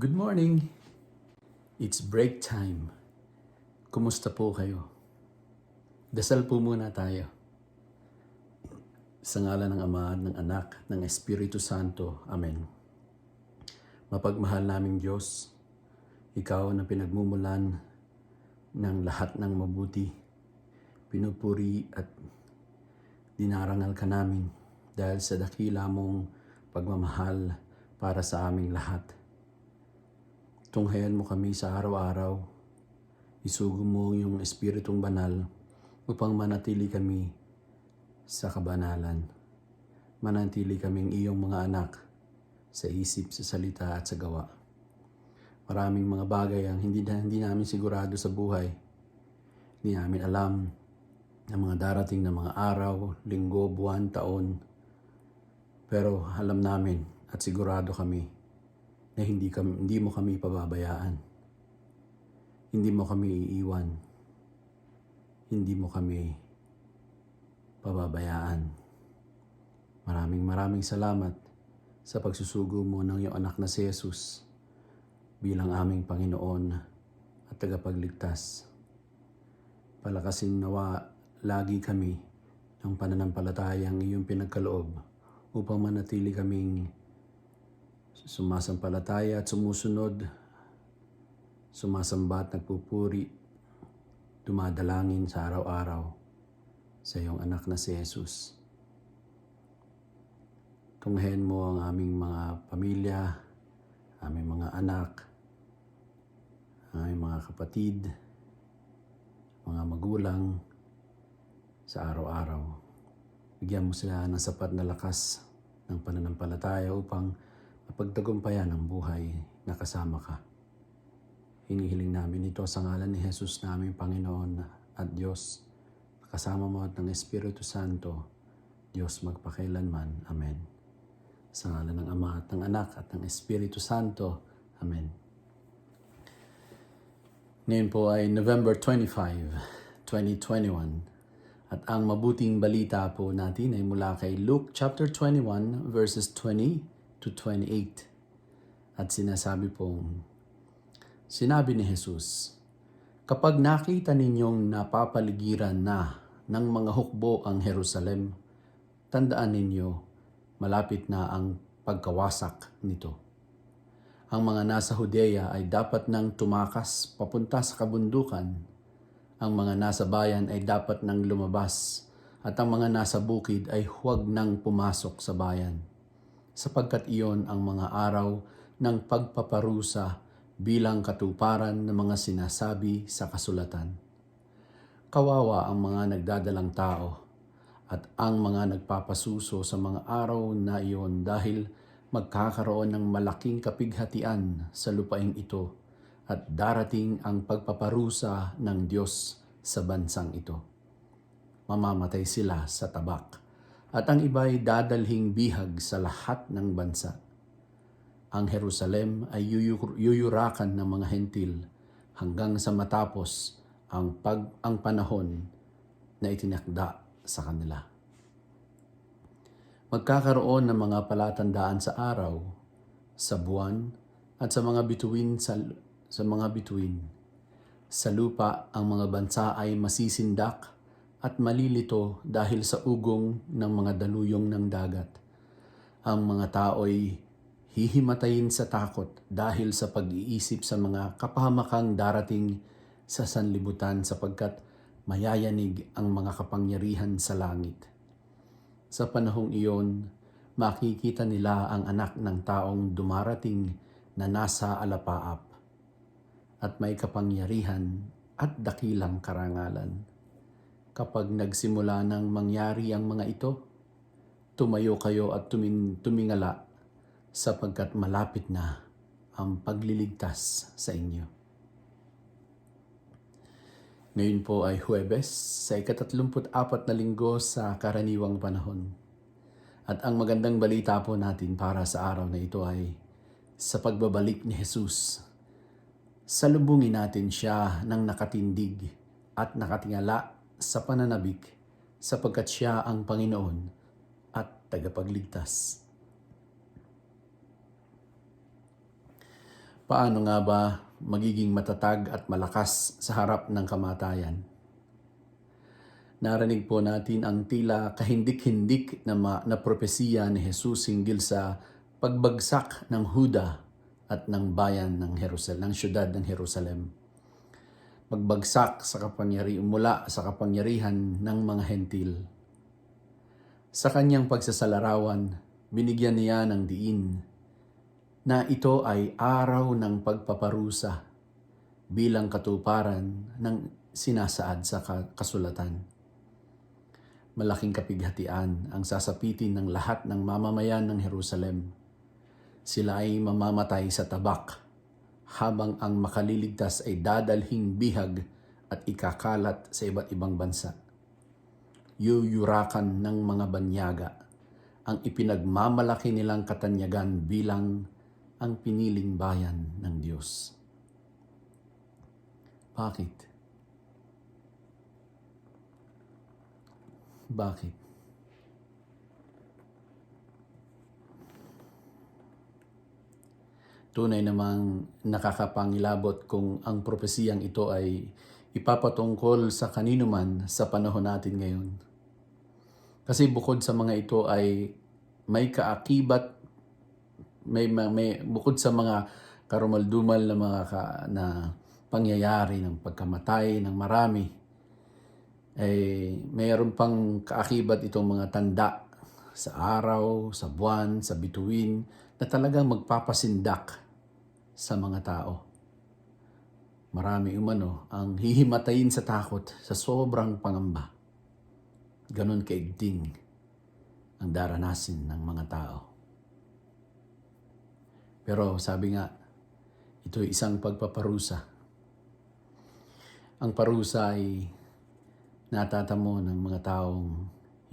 Good morning! It's break time. Kumusta po kayo? Dasal po muna tayo. Sa ngalan ng Ama, ng Anak, ng Espiritu Santo. Amen. Mapagmahal naming Diyos, Ikaw na pinagmumulan ng lahat ng mabuti, pinupuri at dinarangal ka namin dahil sa dakila mong pagmamahal para sa aming lahat. Tunghayan mo kami sa araw-araw. Isugo mo yung Espiritong Banal upang manatili kami sa kabanalan. Manatili kaming iyong mga anak sa isip, sa salita at sa gawa. Maraming mga bagay ang hindi namin sigurado sa buhay. Hindi namin alam ang mga darating na mga araw, linggo, buwan, taon. Pero alam namin at sigurado kami na hindi mo kami pababayaan. Hindi mo kami iiwan. Hindi mo kami pababayaan. Maraming salamat sa pagsusugo mo ng iyong anak na si Jesus bilang aming Panginoon at tagapagligtas. Palakasin nawa lagi kami ng pananampalatayang iyong pinagkaloob upang manatili kaming sumasampalataya at sumusunod, sumasamba at nagpupuri, dumadalangin sa araw-araw sa iyong anak na si Jesus. Tunghayan mo ang aming mga pamilya, aming mga anak, aming mga kapatid, mga magulang sa araw-araw. Bigyan mo sila ng sapat na lakas ng pananampalataya upang mapagtagumpayan ang buhay na kasama ka. Hinihiling namin ito sa ngalan ni Jesus naming Panginoon at Diyos, kasama mo at ng Espiritu Santo, Diyos magpakailanman. Amen. Sa ngalan ng Ama at ng Anak at ng Espiritu Santo. Amen. Ngayon po ay November 25, 2021. At ang mabuting balita po natin ay mula kay Luke chapter 21 verses 20 to 28. At sinabi ni Jesus, "Kapag nakita ninyong napapaligiran na ng mga hukbo ang Jerusalem, tandaan ninyo, malapit na ang pagkawasak nito. Ang mga nasa Judea ay dapat nang tumakas papunta sa kabundukan. Ang mga nasa bayan ay dapat nang lumabas, at ang mga nasa bukid ay huwag nang pumasok sa bayan. Sapagkat iyon ang mga araw ng pagpaparusa bilang katuparan ng mga sinasabi sa kasulatan. Kawawa ang mga nagdadalang tao at ang mga nagpapasuso sa mga araw na iyon dahil magkakaroon ng malaking kapighatian sa lupaing ito at darating ang pagpaparusa ng Diyos sa bansang ito. Mamamatay sila sa tabak at ang iba'y dadalhing bihag sa lahat ng bansa. Ang Jerusalem ay yuyurakan ng mga hentil hanggang sa matapos ang panahon na itinakda sa kanila. Magkakaroon ng mga palatandaan sa araw, sa buwan, at sa mga bituin Sa lupa, ang mga bansa ay masisindak at malilito dahil sa ugong ng mga daluyong ng dagat. Ang mga tao'y hihimatayin sa takot dahil sa pag-iisip sa mga kapahamakang darating sa sanlibutan sapagkat mayayanig ang mga kapangyarihan sa langit. Sa panahong iyon, makikita nila ang anak ng taong dumarating na nasa alapaap at may kapangyarihan at dakilang karangalan. Kapag nagsimula ng mangyari ang mga ito, tumayo kayo at tumingala sapagkat malapit na ang pagliligtas sa inyo. Ngayon po ay Huwebes sa ika-34 na linggo sa karaniwang panahon. At ang magandang balita po natin para sa araw na ito ay sa pagbabalik ni Jesus. Salubungin natin siya ng nakatindig at nakatingala sa pananabik sapagkat siya ang Panginoon at tagapagligtas. Paano nga ba magiging matatag at malakas sa harap ng kamatayan? Narinig po natin ang tila kahindik-hindik na propesiya ni Jesus hinggil sa pagbagsak ng Huda at ng bayan ng Jerusalem, ng syudad ng Jerusalem. Pagbagsak sa mula sa kapangyarihan ng mga hentil. Sa kanyang pagsasalarawan, binigyan niya ng diin na ito ay araw ng pagpaparusa bilang katuparan ng sinasaad sa kasulatan. Malaking kapighatian ang sasapitin ng lahat ng mamamayan ng Jerusalem. Sila ay mamamatay sa tabak, habang ang makaliligtas ay dadalhing bihag at ikakalat sa iba't ibang bansa. Yuyurakan ng mga banyaga ang ipinagmamalaki nilang katanyagan bilang ang piniling bayan ng Diyos. Bakit? Bakit? Tunay namang nakakapangilabot kung ang propesiyang ito ay ipapatungkol sa kanino man sa panahon natin ngayon. Kasi bukod sa mga ito ay may kaakibat, may bukod sa mga karumaldumal na mga na pangyayari ng pagkamatay ng marami, ay mayroon pang kaakibat itong mga tanda sa araw, sa buwan, sa bituin na talagang magpapasindak sa mga tao. Marami umano ang hihimatayin sa takot sa sobrang pangamba. Ganon kaigting ang daranasin ng mga tao. Pero sabi nga, ito ay isang pagpaparusa. Ang parusa ay natatamo ng mga taong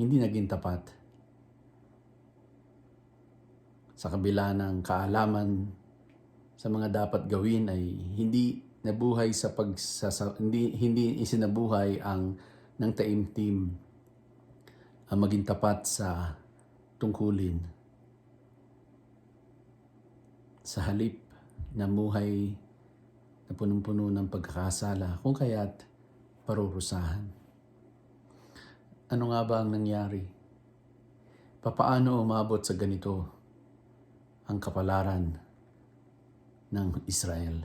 hindi naging tapat sa kabila ng kaalaman sa mga dapat gawin ay hindi nabuhay hindi isinabuhay ang ng taimtim ang maging tapat sa tungkulin. Sa halip na muhay na punong-puno ng pagkakasala, kung kaya't parurusahan. Ano nga ba ang nangyari? Papaano umabot sa ganito ang kapalaran ng Israel?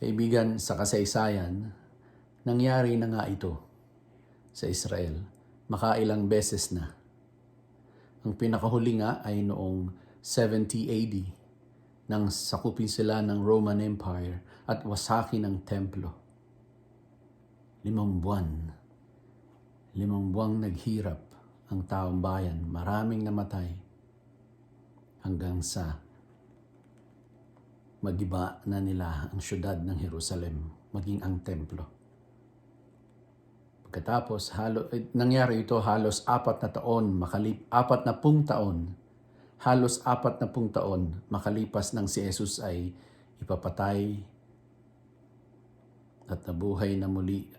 Kaibigan, sa kasaysayan, nangyari na nga ito sa Israel. Makailang beses na. Ang pinakahuli nga ay noong 70 AD nang sakupin sila ng Roman Empire at wasaki ng templo. 5 buwan. 5 buwang naghirap ang taong bayan. Maraming namatay hanggang sa magiba na nila ang syudad ng Jerusalem, maging ang templo. Pagkatapos, nangyari ito halos 40 taon, 40 taon, halos 40 taon makalipas nang si Jesus ay ipapatay at nabuhay na muli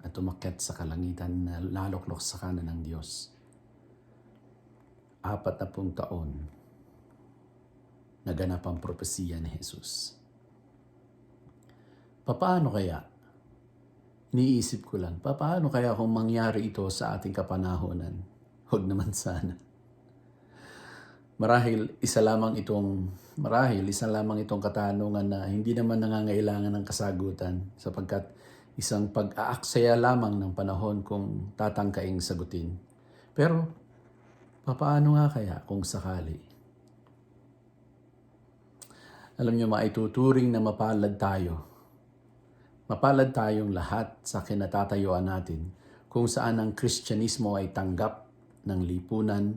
at umakyat sa kalangitan na laluklok sa kanan ng Diyos. 40 taon naganap ang propesiya ni Jesus. Paano kaya? Iniisip ko lang, paano kaya kung mangyari ito sa ating kapanahonan? Huwag naman sana. Marahil isa lamang itong katanungan na hindi naman nangangailangan ng kasagutan sapagkat isang pag-aaksaya lamang ng panahon kung tatangkaing sagutin. Pero Papaano nga kaya kung sakali? Alam niyo, maituturing na mapalad tayo. Mapalad tayong lahat sa kinatatayuan natin kung saan ang Kristyanismo ay tanggap ng lipunan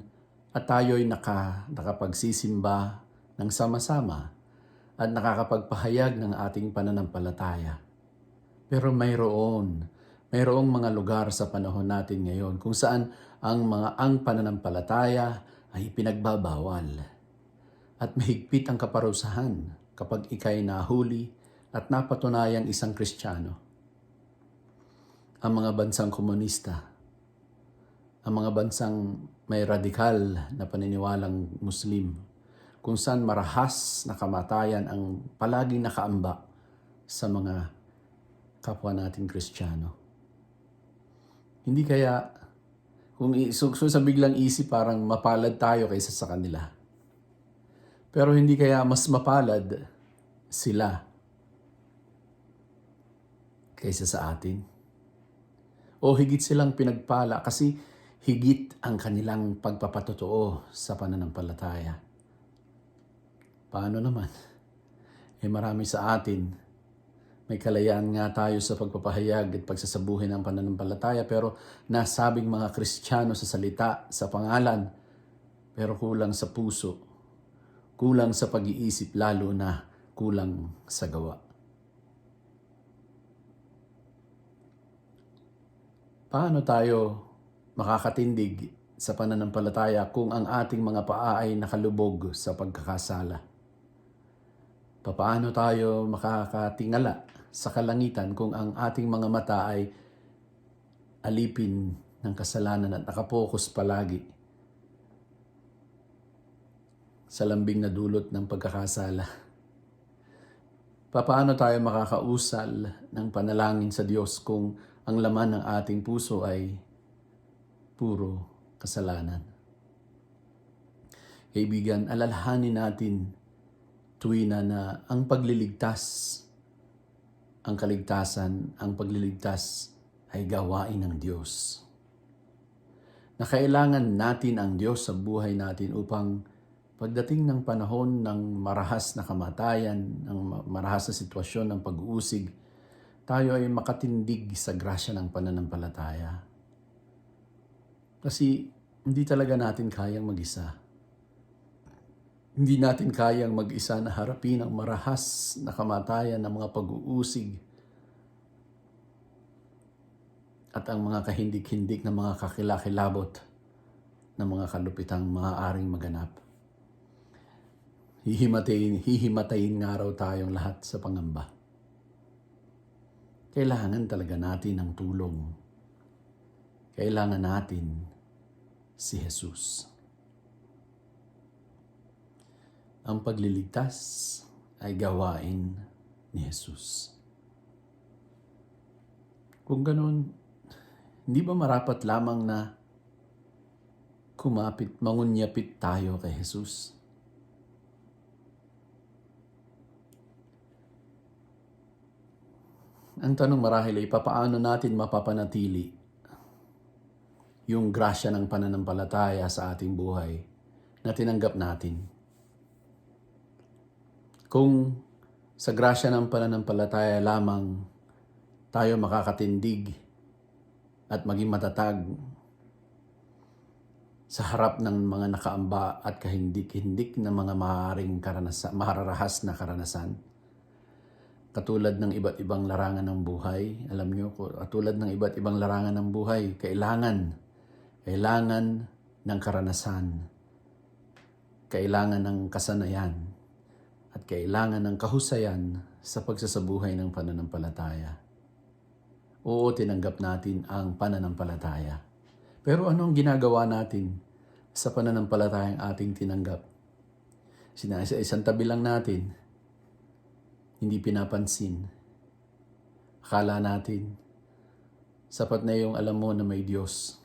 at tayo'y nakapagsisimba ng sama-sama at nakakapagpahayag ng ating pananampalataya. Pero mayroong mga lugar sa panahon natin ngayon kung saan ang pananampalataya ay pinagbabawal at mahigpit ang kaparusahan kapag ikay nahuli at napatunayang isang Kristiyano. Ang mga bansang komunista, ang mga bansang may radikal na paniniwalang Muslim, kung saan marahas na kamatayan ang palaging nakaamba sa mga kapwa nating Kristiyano. Hindi kaya, kung sa biglang isip, parang mapalad tayo kaysa sa kanila. Pero hindi kaya mas mapalad sila kaysa sa atin? O higit silang pinagpala kasi higit ang kanilang pagpapatotoo sa pananampalataya. Paano naman? Marami sa atin, may kalayaan nga tayo sa pagpapahayag at pagsasabuhin ng pananampalataya, pero nasabing mga Kristiyano sa salita, sa pangalan, pero kulang sa puso, kulang sa pag-iisip, lalo na kulang sa gawa. Paano tayo makakatindig sa pananampalataya kung ang ating mga paa ay nakalubog sa pagkakasala? Paano tayo makakatingala sa kalangitan kung ang ating mga mata ay alipin ng kasalanan at nakapokus palagi sa lambing na dulot ng pagkakasala? Paano tayo makakausal ng panalangin sa Diyos kung ang laman ng ating puso ay puro kasalanan? Kaibigan, alalahanin natin tuwina na ang pagliligtas, ang kaligtasan, ang pagliligtas ay gawain ng Diyos. Na kailangan natin ang Diyos sa buhay natin upang pagdating ng panahon ng marahas na kamatayan, ng marahas na sitwasyon ng pag-uusig, tayo ay makatindig sa grasya ng pananampalataya. Kasi hindi talaga natin kayang mag-isa. Hindi natin kayang mag-isa na harapin ang marahas na kamatayan ng mga pag-uusig at ang mga kahindik-hindik na mga kakilakilabot na mga kalupitang maaaring maganap. Hihimatayin nga raw tayong lahat sa pangamba. Kailangan talaga natin ng tulong. Kailangan natin si Jesus. Ang pagliligtas ay gawain ni Jesus. Kung ganun, hindi ba marapat lamang na mangunyapit tayo kay Jesus? Ang tanong marahil ay papaano natin mapapanatili yung grasya ng pananampalataya sa ating buhay na tinanggap natin. Kung sa grasya ng pananampalataya lamang tayo makakatindig at maging matatag sa harap ng mga nakaamba at kahindik-hindik na mga mahararahas na karanasan, katulad ng iba't ibang larangan ng buhay. Alam niyo, katulad ng iba't ibang larangan ng buhay, kailangan ng karanasan, kailangan ng kasanayan, at kailangan ng kahusayan sa pagsasabuhay ng pananampalataya. Oo, tinanggap natin ang pananampalataya. Pero ano ang ginagawa natin sa pananampalatayang ating tinanggap? Sa isang tabi lang natin, hindi pinapansin. Akala natin, sapat na yung alam mo na may Diyos.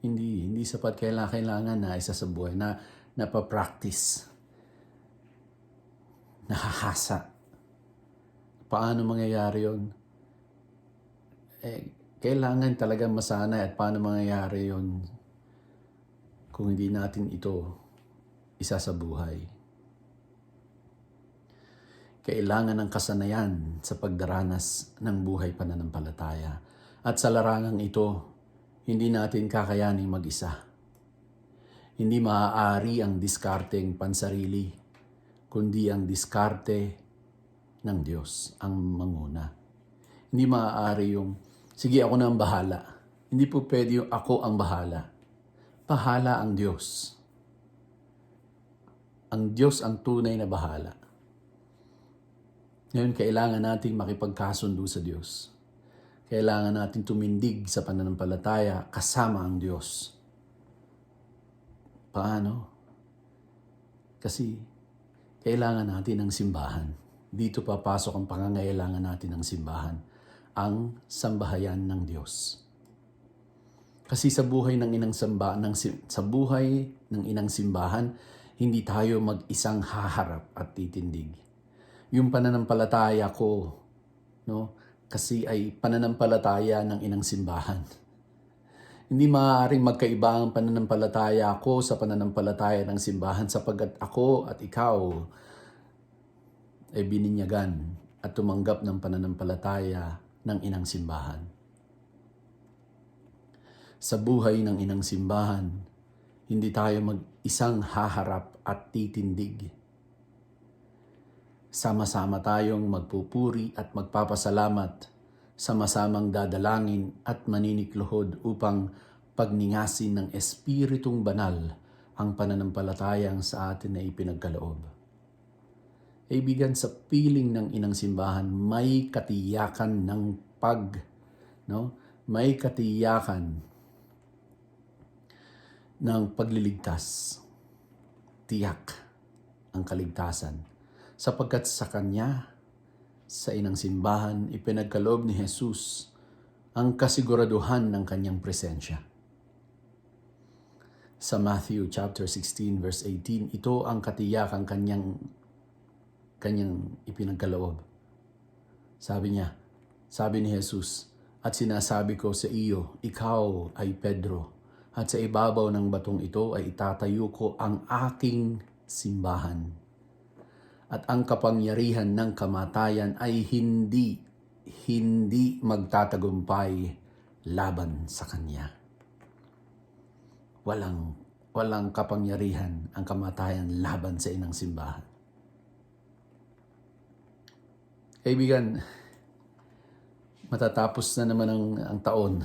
Hindi sapat. Kailangan na isa sa buhay, na napapractice. Nahahasa. Paano mangyayari yun? Kailangan talagang masanay. At paano mangyayari yun? kung hindi natin ito isa sa buhay. Kailangan ng kasanayan sa pagdaranas ng buhay pananampalataya. At sa larangang ito, hindi natin kakayaning mag-isa. Hindi maaari ang diskarteng pansarili, kundi ang diskarte ng Diyos ang manguna. Hindi maaari yung, sige ako na ang bahala. Hindi po pwede yung ako ang bahala. Bahala ang Diyos. Ang Diyos ang tunay na bahala. Ngayon, kailangan nating makipagkasundo sa Diyos. Kailangan natin tumindig sa pananampalataya kasama ang Diyos. Paano? Kasi kailangan natin ng simbahan. Dito papasok ang pangangailangan natin ng simbahan, ang sambahayan ng Diyos. Kasi sa buhay ng inang simbahan, hindi tayo mag-isang haharap at titindig. Yung pananampalataya ko, kasi ay pananampalataya ng inang simbahan. Hindi maaaring magkaiba ang pananampalataya ko sa pananampalataya ng simbahan sapagkat ako at ikaw ay bininyagan at tumanggap ng pananampalataya ng inang simbahan. Sa buhay ng inang simbahan, hindi tayo mag-isang haharap at titindig. Sama-sama tayong magpupuri at magpapasalamat, sama-samang dadalangin at maninikluhod upang pagningasin ng Espiritong Banal ang pananampalatayang sa atin na ipinagkaloob. Kaibigan, sa piling ng inang simbahan, may katiyakan ng may katiyakan ng pagliligtas. Tiyak ang kaligtasan. Sapagkat sa Kanya, sa inang simbahan, ipinagkaloob ni Jesus ang kasiguraduhan ng Kanyang presensya. Sa Matthew chapter 16 verse 18, ito ang katiyakang Kanyang ipinagkaloob. Sabi ni Jesus, at sinasabi ko sa iyo, ikaw ay Pedro, at sa ibabaw ng batong ito ay itatayo ko ang aking simbahan. At ang kapangyarihan ng kamatayan ay hindi magtatagumpay laban sa Kanya. Walang kapangyarihan ang kamatayan laban sa inang simbahan. Kaibigan, matatapos na naman ang taon.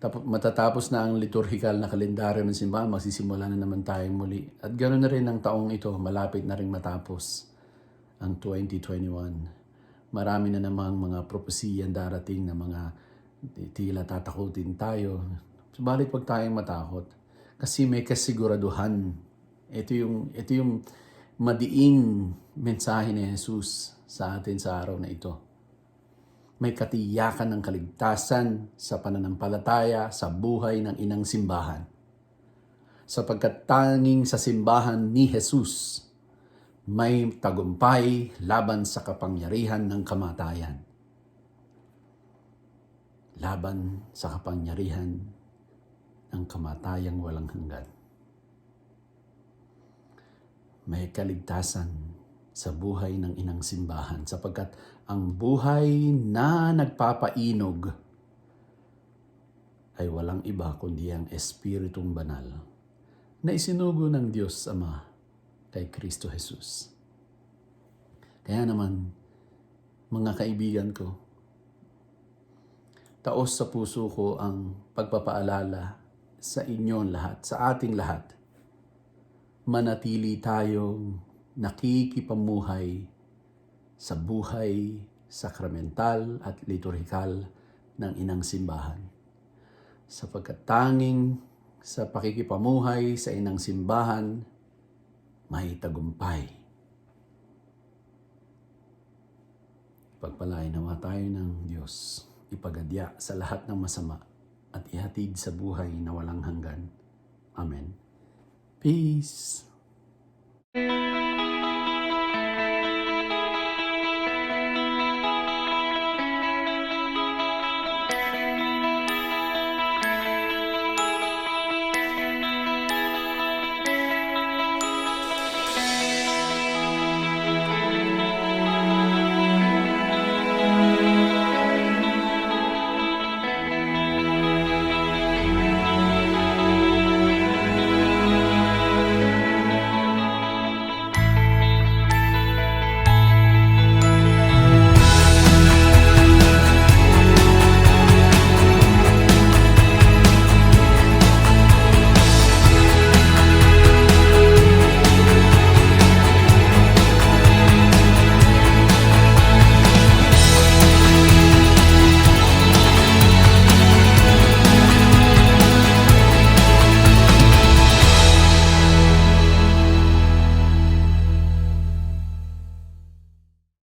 Matatapos na ang liturhikal na kalendaryo ng simbahan, magsisimula na naman tayong muli. At ganoon na rin ang taong ito, malapit na rin matapos ang 2021. Marami na namang mga propesiyang darating na mga tila tatakutin tayo. Subalit huwag tayong matakot kasi may kasiguraduhan. Ito yung madiing mensahe ni Jesus sa atin sa araw na ito. May katiyakan ng kaligtasan sa pananampalataya sa buhay ng inang simbahan. Sapagkat tanging sa simbahan ni Jesus, may tagumpay laban sa kapangyarihan ng kamatayan. Laban sa kapangyarihan ng kamatayang walang hanggan. May kaligtasan sa buhay ng inang simbahan sapagkat ang buhay na nagpapainog ay walang iba kundi ang Espiritong Banal na isinugo ng Diyos Ama kay Kristo Jesus. Kaya naman, mga kaibigan ko, taos sa puso ko ang pagpapaalala sa inyong lahat, sa ating lahat. Manatili tayong nakikipamuhay sa buhay sakramental at liturhikal ng inang simbahan. Sapagkat tanging sa pakikipamuhay sa inang simbahan, may tagumpay. Pagpalain nawa tayo ng Diyos, ipagadya sa lahat ng masama at ihatid sa buhay na walang hanggan. Amen. Peace.